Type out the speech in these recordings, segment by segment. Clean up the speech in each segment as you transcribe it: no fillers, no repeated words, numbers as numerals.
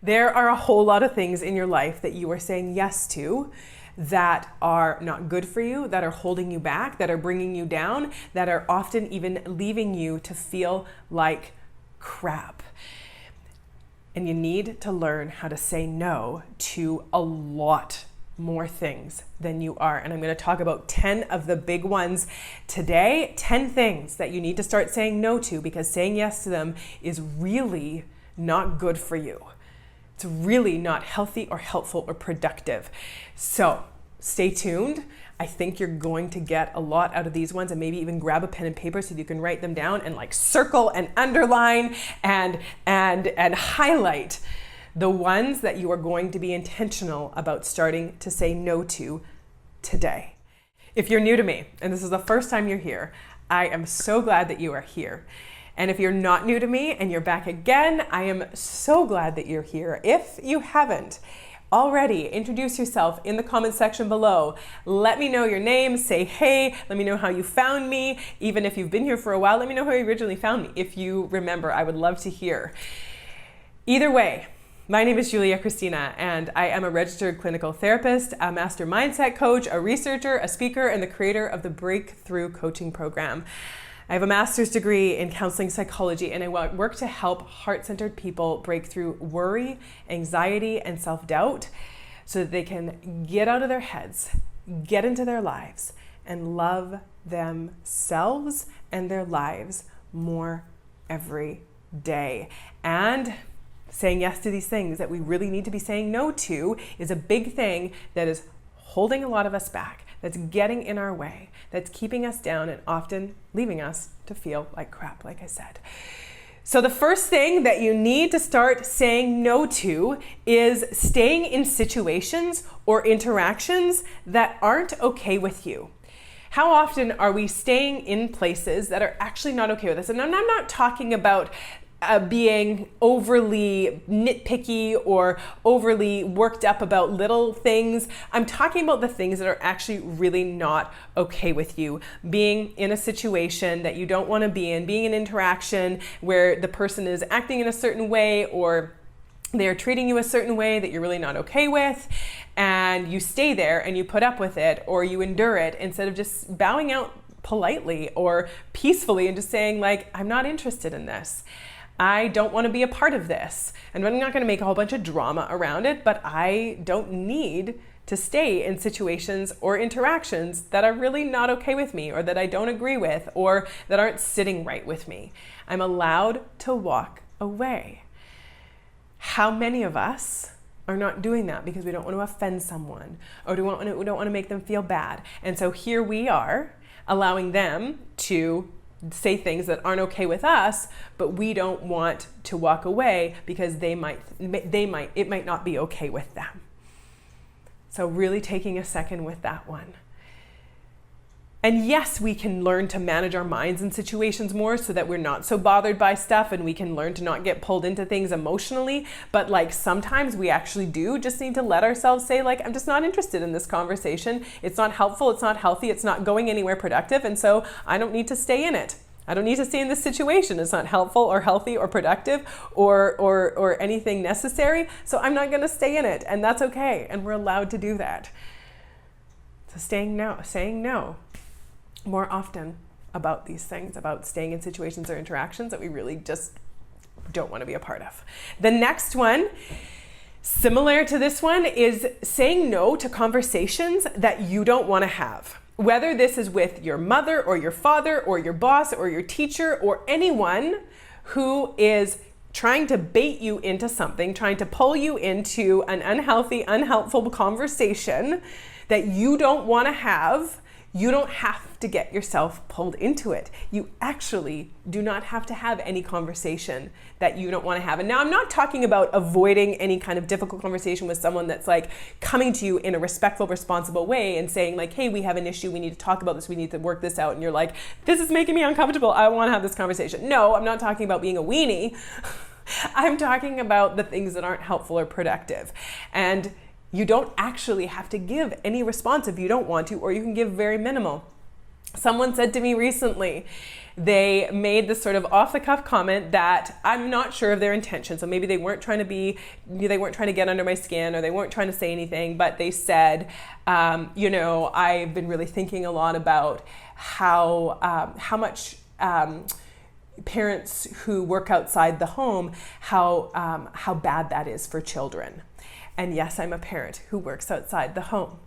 There are a whole lot of things in your life that you are saying yes to that are not good for you, that are holding you back, that are bringing you down, that are often even leaving you to feel like crap. And you need to learn how to say no to a lot more things than you are. And I'm going to talk about 10 of the big ones today, 10 things that you need to start saying no to, because saying yes to them is really not good for you. It's really not healthy or helpful or productive. So stay tuned. I think you're going to get a lot out of these ones, and maybe even grab a pen and paper so you can write them down and like circle and underline and highlight the ones that you are going to be intentional about starting to say no to today. If you're new to me and this is the first time you're here, I am so glad that you are here. And if you're not new to me and you're back again, I am so glad that you're here. If you haven't already, introduce yourself in the comment section below. Let me know your name, say hey, let me know how you found me. Even if you've been here for a while, let me know how you originally found me. If you remember, I would love to hear. Either way, my name is Kristina, and I am a registered clinical therapist, a master mindset coach, a researcher, a speaker, and the creator of the Breakthrough Coaching Program. I have a master's degree in counseling psychology, and I work to help heart-centered people break through worry, anxiety, and self-doubt so that they can get out of their heads, get into their lives, and love themselves and their lives more every day. And saying yes to these things that we really need to be saying no to is a big thing that is holding a lot of us back, that's getting in our way, that's keeping us down and often leaving us to feel like crap, like I said. So the first thing that you need to start saying no to is staying in situations or interactions that aren't okay with you. How often are we staying in places that are actually not okay with us? And I'm not talking about being overly nitpicky or overly worked up about little things. I'm talking about the things that are actually really not okay with you. Being in a situation that you don't want to be in, being in interaction where the person is acting in a certain way or they're treating you a certain way that you're really not okay with, and you stay there and you put up with it or you endure it instead of just bowing out politely or peacefully and just saying like, I'm not interested in this. I don't want to be a part of this. And I'm not going to make a whole bunch of drama around it, but I don't need to stay in situations or interactions that are really not okay with me or that I don't agree with or that aren't sitting right with me. I'm allowed to walk away. How many of us are not doing that because we don't want to offend someone or we don't want to make them feel bad? And so here we are allowing them to say things that aren't okay with us, but we don't want to walk away because it might not be okay with them. So really taking a second with that one. And yes, we can learn to manage our minds in situations more so that we're not so bothered by stuff, and we can learn to not get pulled into things emotionally. But like sometimes we actually do just need to let ourselves say like, I'm just not interested in this conversation. It's not helpful. It's not healthy. It's not going anywhere productive. And so I don't need to stay in it. I don't need to stay in this situation. It's not helpful or healthy or productive or anything necessary. So I'm not going to stay in it, and that's okay. And we're allowed to do that. So saying no more often about these things, about staying in situations or interactions that we really just don't want to be a part of. The next one, similar to this one, is saying no to conversations that you don't want to have. Whether this is with your mother or your father or your boss or your teacher or anyone who is trying to bait you into something, trying to pull you into an unhealthy, unhelpful conversation that you don't want to have, you don't have to get yourself pulled into it. You actually do not have to have any conversation that you don't want to have. And now I'm not talking about avoiding any kind of difficult conversation with someone that's like coming to you in a respectful, responsible way and saying like, hey, we have an issue. We need to talk about this. We need to work this out. And you're like, this is making me uncomfortable. I want to have this conversation. No, I'm not talking about being a weenie. I'm talking about the things that aren't helpful or productive. And you don't actually have to give any response if you don't want to, or you can give very minimal. Someone said to me recently, they made this sort of off-the-cuff comment that I'm not sure of their intention. So maybe they weren't trying to get under my skin, or they weren't trying to say anything, but they said, I've been really thinking a lot about how much parents who work outside the home, how bad that is for children. And yes, I'm a parent who works outside the home.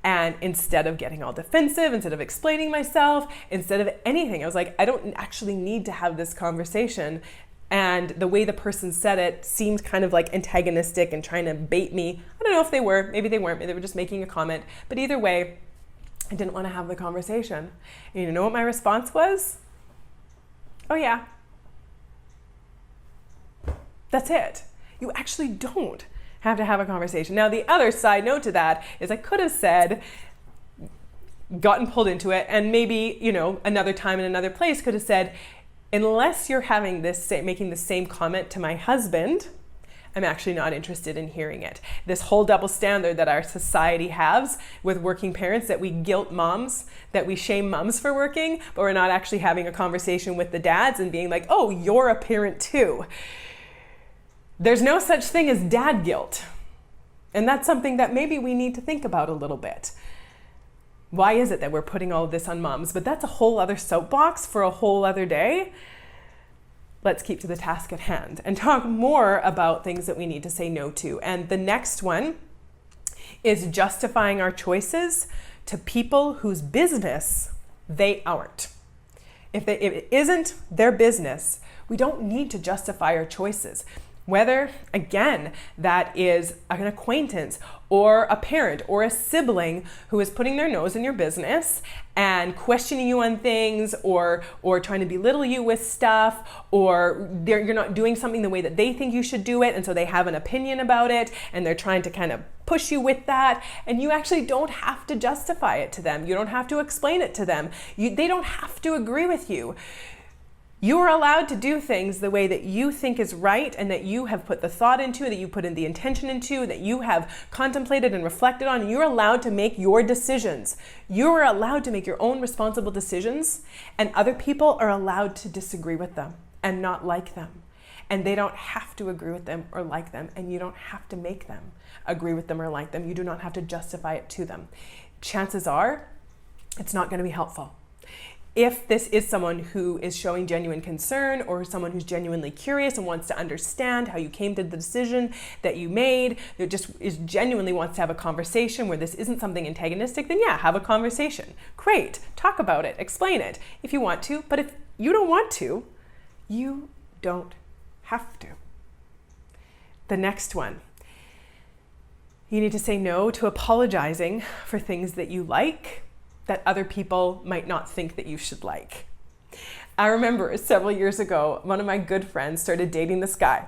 And instead of getting all defensive, instead of explaining myself, instead of anything, I was like, I don't actually need to have this conversation. And the way the person said it seemed kind of like antagonistic and trying to bait me. I don't know if they were, maybe they weren't, maybe they were just making a comment. But either way, I didn't want to have the conversation. And you know what my response was? Oh yeah. That's it. You actually don't have to have a conversation. Now, the other side note to that is I could have said, gotten pulled into it, and maybe, another time in another place could have said, unless you're making the same comment to my husband, I'm actually not interested in hearing it. This whole double standard that our society has with working parents, that we guilt moms, that we shame moms for working, but we're not actually having a conversation with the dads and being like, oh, you're a parent too. There's no such thing as dad guilt. And that's something that maybe we need to think about a little bit. Why is it that we're putting all of this on moms? But that's a whole other soapbox for a whole other day. Let's keep to the task at hand and talk more about things that we need to say no to. And the next one is justifying our choices to people whose business they aren't. If it isn't their business, we don't need to justify our choices. Whether, again, that is an acquaintance or a parent or a sibling who is putting their nose in your business and questioning you on things, or trying to belittle you with stuff, or you're not doing something the way that they think you should do it, and so they have an opinion about it and they're trying to kind of push you with that, and you actually don't have to justify it to them. You don't have to explain it to them. They don't have to agree with you. You are allowed to do things the way that you think is right, and that you have put the thought into, that you put in the intention into, that you have contemplated and reflected on. You're allowed to make your decisions. You are allowed to make your own responsible decisions, and other people are allowed to disagree with them and not like them. And they don't have to agree with them or like them, and you don't have to make them agree with them or like them. You do not have to justify it to them. Chances are, it's not going to be helpful. If this is someone who is showing genuine concern, or someone who's genuinely curious and wants to understand how you came to the decision that you made, that just genuinely wants to have a conversation where this isn't something antagonistic, then yeah, have a conversation. Great, talk about it, explain it if you want to, but if you don't want to, you don't have to. The next one, you need to say no to apologizing for things that you like, that other people might not think that you should like. I remember several years ago, one of my good friends started dating this guy.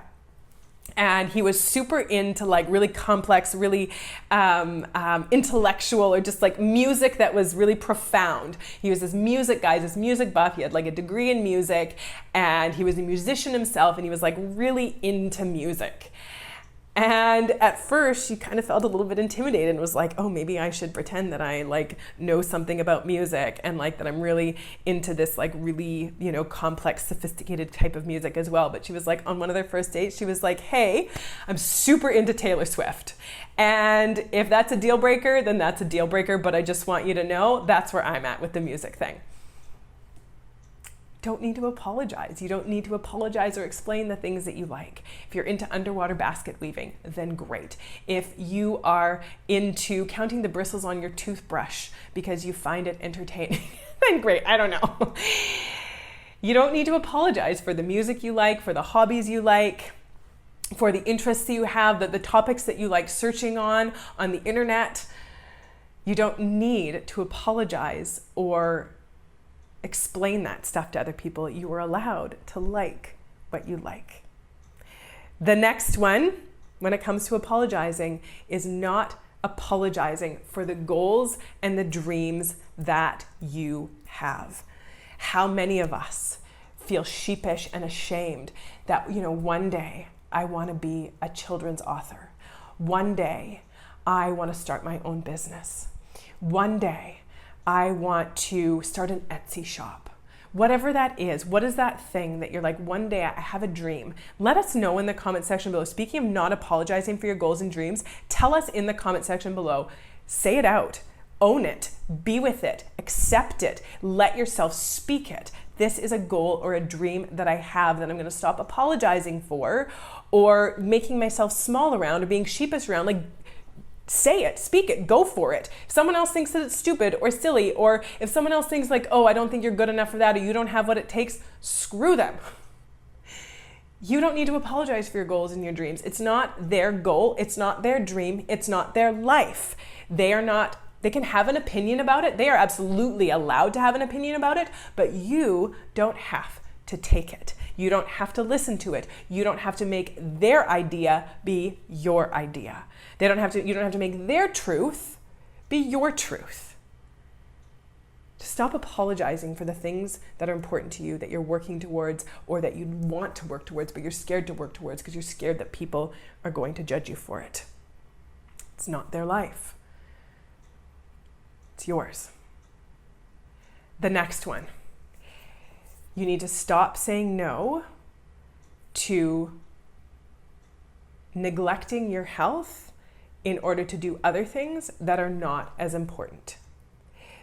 And he was super into like really complex, really intellectual, or just like music that was really profound. He was this music guy, this music buff. He had like a degree in music, and he was a musician himself, and he was like really into music. And at first she kind of felt a little bit intimidated and was like, oh, maybe I should pretend that I like know something about music, and like that I'm really into this like really, complex, sophisticated type of music as well. But she was like, on one of their first dates, she was like, hey, I'm super into Taylor Swift. And if that's a deal breaker, then that's a deal breaker. But I just want you to know that's where I'm at with the music thing. Don't need to apologize. You don't need to apologize or explain the things that you like. If you're into underwater basket weaving, then great. If you are into counting the bristles on your toothbrush because you find it entertaining, then great. I don't know. You don't need to apologize for the music you like, for the hobbies you like, for the interests you have, the topics that you like searching on the internet. You don't need to apologize or explain that stuff to other people. You are allowed to like what you like. The next one, when it comes to apologizing, is not apologizing for the goals and the dreams that you have. How many of us feel sheepish and ashamed that, one day I want to be a children's author. One day I want to start my own business. One day I want to start an Etsy shop. Whatever that is, what is that thing that you're like, one day I have a dream? Let us know in the comment section below. Speaking of not apologizing for your goals and dreams, tell us in the comment section below. Say it out, own it, be with it, accept it, let yourself speak it. This is a goal or a dream that I have that I'm gonna stop apologizing for or making myself small around or being sheepish around. Like, say it, speak it, go for it. If someone else thinks that it's stupid or silly, or if someone else thinks like, oh, I don't think you're good enough for that, or you don't have what it takes, screw them. You don't need to apologize for your goals and your dreams. It's not their goal, it's not their dream, it's not their life. They can have an opinion about it. They are absolutely allowed to have an opinion about it, but you don't have to take it. You don't have to listen to it. You don't have to make their idea be your idea. You don't have to make their truth be your truth. Stop apologizing for the things that are important to you, that you're working towards, or that you want to work towards, but you're scared to work towards because you're scared that people are going to judge you for it. It's not their life. It's yours. The next one. You need to stop saying no to neglecting your health in order to do other things that are not as important.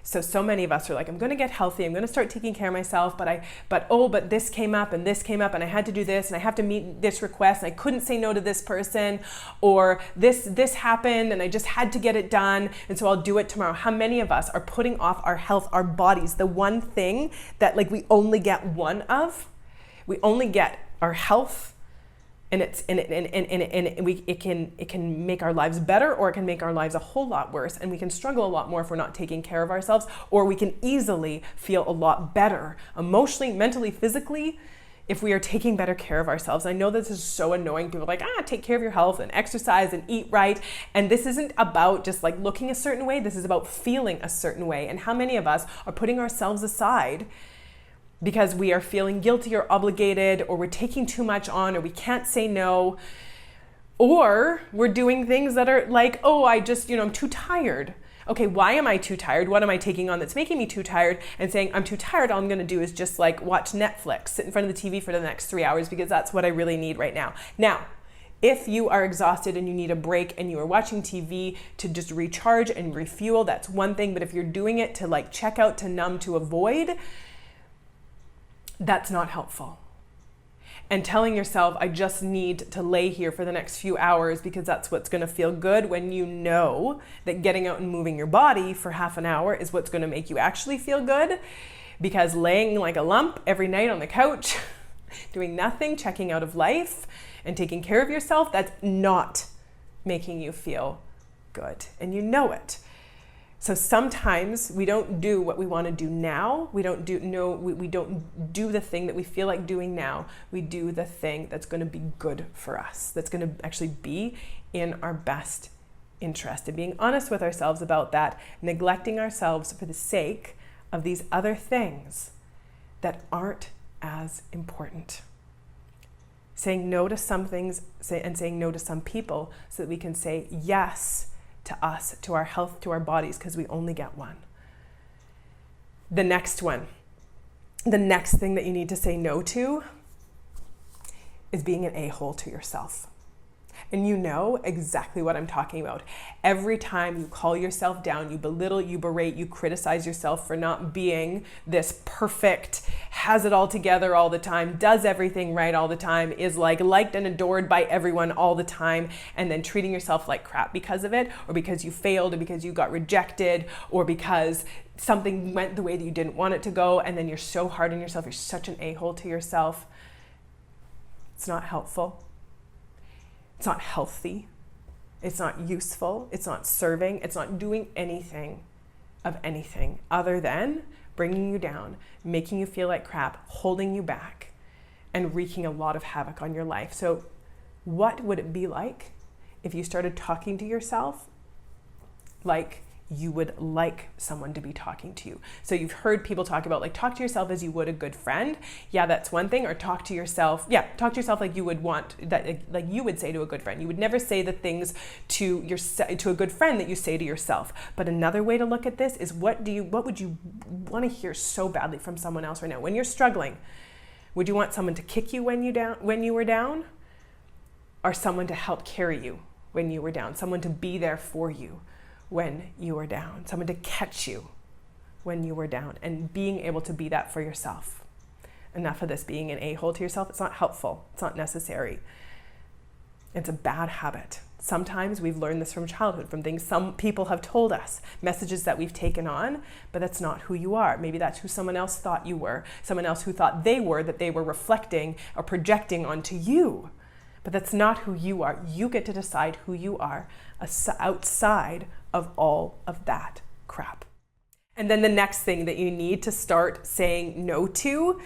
So many of us are like, I'm going to get healthy. I'm going to start taking care of myself. But this came up and this came up and I had to do this and I have to meet this request and I couldn't say no to this person, or this happened and I just had to get it done. And so I'll do it tomorrow. How many of us are putting off our health, our bodies, the one thing that like we only get one of? We only get our health, and it can make our lives better, or it can make our lives a whole lot worse, and we can struggle a lot more if we're not taking care of ourselves, or we can easily feel a lot better emotionally, mentally, physically if we are taking better care of ourselves. I know this is so annoying. People are like, take care of your health and exercise and eat right. And this isn't about just like looking a certain way. This is about feeling a certain way. And how many of us are putting ourselves aside because we are feeling guilty or obligated, or we're taking too much on, or we can't say no, or we're doing things that are like, oh, I'm too tired. Okay, why am I too tired? What am I taking on that's making me too tired? And saying, I'm too tired, all I'm gonna do is just like watch Netflix, sit in front of the TV for the next 3 hours because that's what I really need right now. Now, if you are exhausted and you need a break and you are watching TV to just recharge and refuel, that's one thing. But if you're doing it to like check out, to numb, to avoid, that's not helpful. And telling yourself, I just need to lay here for the next few hours because that's what's going to feel good, when you know that getting out and moving your body for half an hour is what's going to make you actually feel good. Because laying like a lump every night on the couch, doing nothing, checking out of life and taking care of yourself, that's not making you feel good. And you know it. So sometimes we don't do what we want to do now. We don't do the thing that we feel like doing now. We do the thing that's going to be good for us, that's going to actually be in our best interest. And being honest with ourselves about that, neglecting ourselves for the sake of these other things that aren't as important. Saying no to some things and saying no to some people so that we can say yes to us, to our health, to our bodies, because we only get one. The next one, the next thing that you need to say no to is being an a-hole to yourself. And you know exactly what I'm talking about. Every time you call yourself down, you belittle, you berate, you criticize yourself for not being this perfect, has it all together all the time, does everything right all the time, is like liked and adored by everyone all the time, and then treating yourself like crap because of it, or because you failed, or because you got rejected, or because something went the way that you didn't want it to go, and then you're so hard on yourself, you're such an a-hole to yourself. It's not helpful. It's not healthy. It's not useful. It's not serving. It's not doing anything other than bringing you down, making you feel like crap, holding you back, and wreaking a lot of havoc on your life. So what would it be like if you started talking to yourself like you would like someone to be talking to you. So you've heard people talk about like, talk to yourself as you would a good friend. Yeah, that's one thing. Or talk to yourself like you would want that, like you would say to a good friend. You would never say the things to a good friend that you say to yourself. But another way to look at this is what would you want to hear so badly from someone else right now? When you're struggling, would you want someone to kick you when you were down? Or someone to help carry you when you were down? Someone to be there for you when you were down, someone to catch you when you were down, and being able to be that for yourself. Enough of this being an a-hole to yourself. It's not helpful. It's not necessary. It's a bad habit. Sometimes we've learned this from childhood, from things some people have told us, messages that we've taken on, but that's not who you are. Maybe that's who someone else thought you were, someone else who thought they were, that they were reflecting or projecting onto you. But that's not who you are. You get to decide who you are outside of all of that crap. And then the next thing that you need to start saying no to.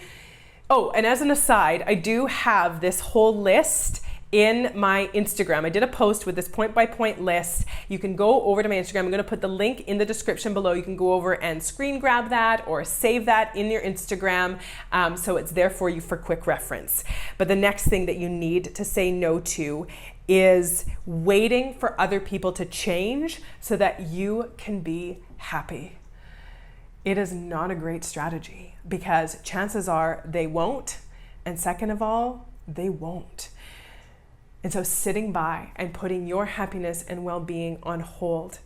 Oh, and as an aside, I do have this whole list in my Instagram. I did a post with this point-by-point list. You can go over to my Instagram. I'm going to put the link in the description below. You can go over and screen grab that or save that in your Instagram, so it's there for you for quick reference. But the next thing that you need to say no to is waiting for other people to change so that you can be happy. It is not a great strategy because chances are they won't, and second of all, they won't. And so sitting by and putting your happiness and well-being on hold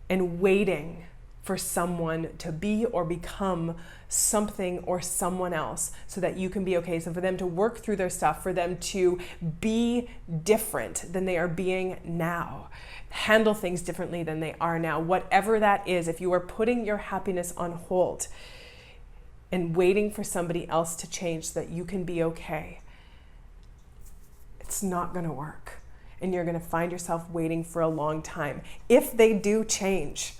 and waiting for someone to be or become something or someone else so that you can be okay, so for them to work through their stuff, for them to be different than they are being now, handle things differently than they are now, whatever that is, if you are putting your happiness on hold and waiting for somebody else to change so that you can be okay, it's not going to work. And you're going to find yourself waiting for a long time. If they do change,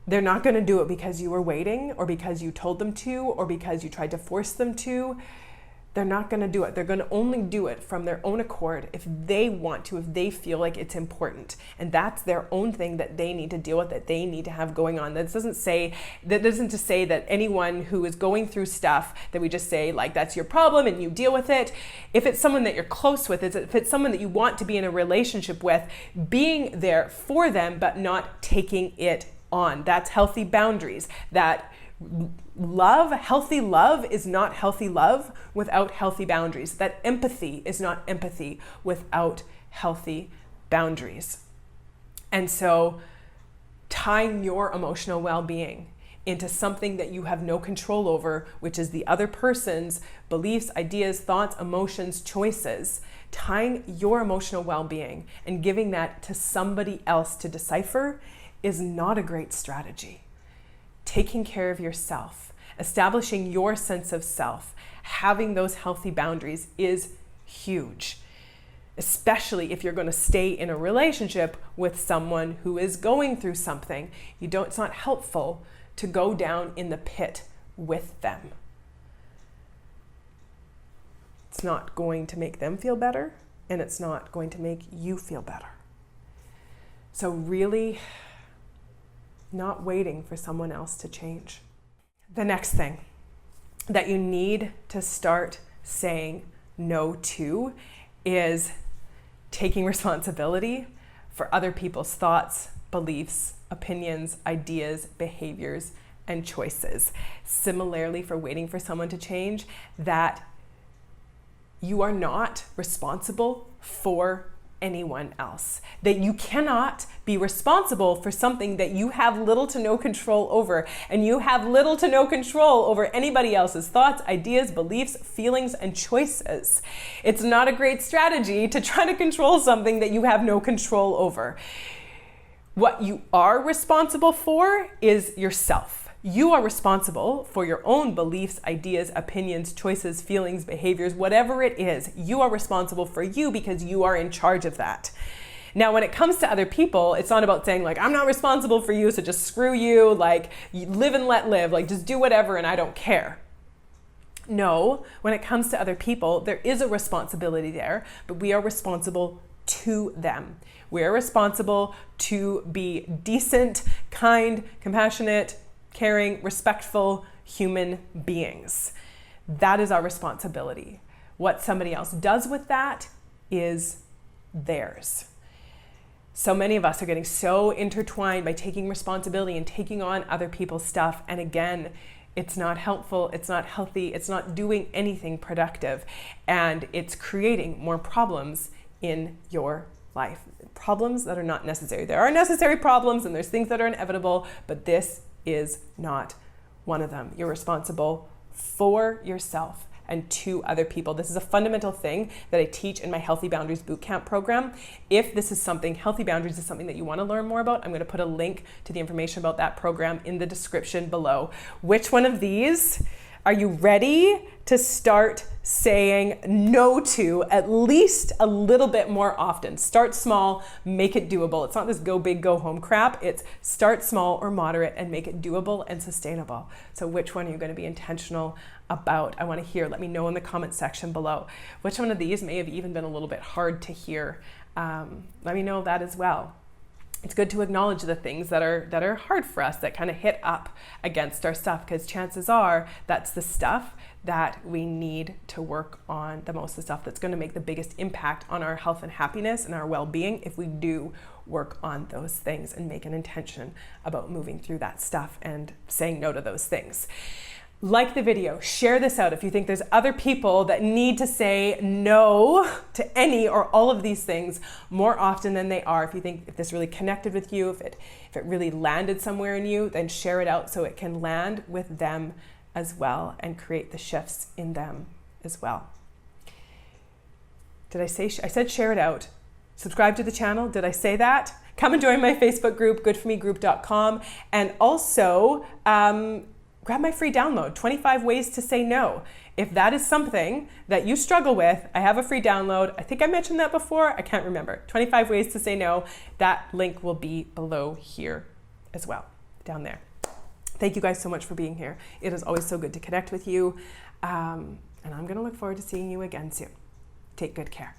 they're not going to do it because you were waiting or because you told them to or because you tried to force them to. They're not going to do it. They're going to only do it from their own accord if they want to, if they feel like it's important. And that's their own thing that they need to deal with, that they need to have going on. That doesn't say that anyone who is going through stuff that we just say like that's your problem and you deal with it. If it's someone that you're close with, if it's someone that you want to be in a relationship with, being there for them but not taking it on. That's healthy boundaries. That healthy love is not healthy love without healthy boundaries. That empathy is not empathy without healthy boundaries. And so tying your emotional well-being into something that you have no control over, which is the other person's beliefs, ideas, thoughts, emotions, choices, tying your emotional well-being and giving that to somebody else to decipher is not a great strategy. Taking care of yourself, establishing your sense of self, having those healthy boundaries is huge, especially if you're going to stay in a relationship with someone who is going through something. It's not helpful to go down in the pit with them. It's not going to make them feel better, and it's not going to make you feel better. So really, not waiting for someone else to change. The next thing that you need to start saying no to is taking responsibility for other people's thoughts, beliefs, opinions, ideas, behaviors, and choices. Similarly, for waiting for someone to change, that you are not responsible for anyone else. That you cannot be responsible for something that you have little to no control over, and you have little to no control over anybody else's thoughts, ideas, beliefs, feelings, and choices. It's not a great strategy to try to control something that you have no control over. What you are responsible for is yourself. You are responsible for your own beliefs, ideas, opinions, choices, feelings, behaviors, whatever it is. You are responsible for you because you are in charge of that. Now, when it comes to other people, it's not about saying like, I'm not responsible for you, so just screw you, like you live and let live, like just do whatever and I don't care. No, when it comes to other people, there is a responsibility there, but we are responsible to them. We're responsible to be decent, kind, compassionate, caring, respectful human beings. That is our responsibility. What somebody else does with that is theirs. So many of us are getting so intertwined by taking responsibility and taking on other people's stuff. And again, it's not helpful, it's not healthy, it's not doing anything productive, and it's creating more problems in your life. Problems that are not necessary. There are necessary problems and there's things that are inevitable, but this is not one of them. You're responsible for yourself and to other people. This is a fundamental thing that I teach in my Healthy Boundaries Bootcamp program. If this is something, Healthy Boundaries is something that you want to learn more about, I'm going to put a link to the information about that program in the description below. Which one of these are you ready to start saying no to at least a little bit more often? Start small, make it doable. It's not this go big, go home crap. It's start small or moderate and make it doable and sustainable. So which one are you going to be intentional about? I want to hear. Let me know in the comment section below. Which one of these may have even been a little bit hard to hear? Let me know that as well. It's good to acknowledge the things that are hard for us, that kind of hit up against our stuff, because chances are that's the stuff that we need to work on the most, the stuff that's going to make the biggest impact on our health and happiness and our well-being if we do work on those things and make an intention about moving through that stuff and saying no to those things. Like the video, share this out if you think there's other people that need to say no to any or all of these things more often than they are. If this really connected with you, if it really landed somewhere in you, then share it out so it can land with them as well and create the shifts in them as well. Did I say, I said share it out. Subscribe to the channel. Did I say that? Come and join my Facebook group, goodformegroup.com. And also, grab my free download, 25 Ways to Say No. If that is something that you struggle with, I have a free download. I think I mentioned that before. I can't remember. 25 Ways to Say No. That link will be below here as well, down there. Thank you guys so much for being here. It is always so good to connect with you. And I'm going to look forward to seeing you again soon. Take good care.